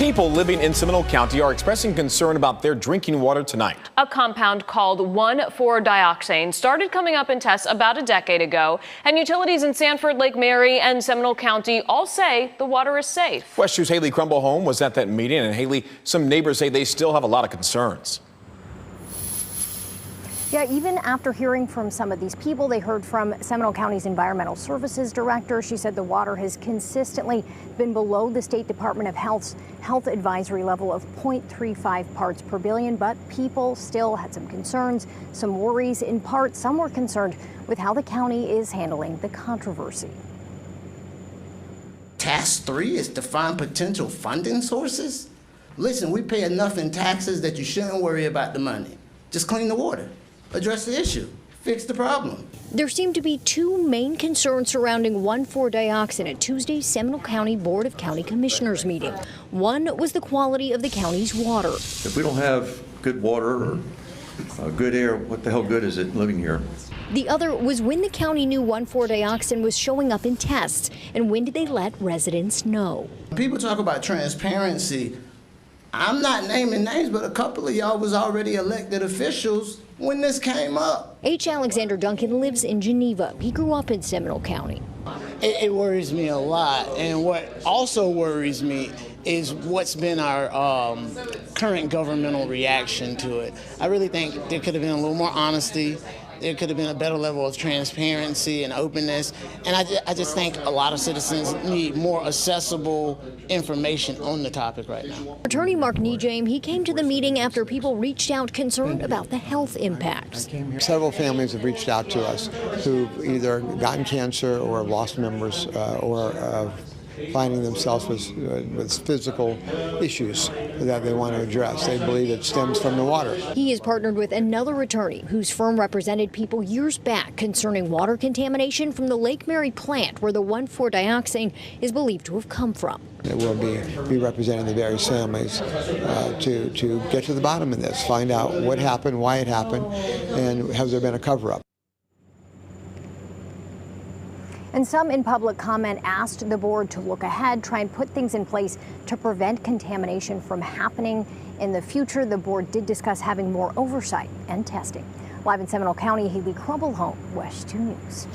People living in Seminole County are expressing concern about their drinking water tonight. A compound called 1,4-dioxane started coming up in tests about a decade ago, and utilities in Sanford, Lake Mary, and Seminole County all say the water is safe. West 2's Haley Crumblehome was at that meeting, and Haley, some neighbors say they still have a lot of concerns. Yeah, even after hearing from some of these people, they heard from Seminole County's Environmental Services Director. She said the water has consistently been below the State Department of Health's health advisory level of 0.35 parts per billion, but people still had some concerns, some worries. In part, some were concerned with how the county is handling the controversy. Task 3 is to find potential funding sources? Listen, we pay enough in taxes that you shouldn't worry about the money. Just clean the water. Address the issue, fix the problem. There seem to be two main concerns surrounding 1,4-dioxane at Tuesday's Seminole County Board of County Commissioners meeting. One was the quality of the county's water. If we don't have good water or good air, what the hell good is it living here? The other was when the county knew 1,4-dioxane was showing up in tests, and when did they let residents know? People talk about transparency. I'm not naming names, but a couple of y'all was already elected officials when this came up. H. Alexander Duncan lives in Geneva. He grew up in Seminole County. It worries me a lot, and what also worries me is what's been our current governmental reaction to it. I really think there could have been a little more honesty. There could have been a better level of transparency and openness. And I just think a lot of citizens need more accessible information on the topic right now. Attorney Mark Nejame, he came to the meeting after people reached out concerned about the health impacts. Several families have reached out to us who've either gotten cancer or have lost members or finding themselves with physical issues that they want to address. They believe it stems from the water. He is partnered with another attorney whose firm represented people years back concerning water contamination from the Lake Mary plant where the 1,4-dioxane is believed to have come from. It will be representing the various families to get to the bottom of this, find out what happened, why it happened, and has there been a cover-up. And some in public comment asked the board to look ahead, try and put things in place to prevent contamination from happening in the future. The board did discuss having more oversight and testing. Live in Seminole County, Haley Crumblehome, West 2 News.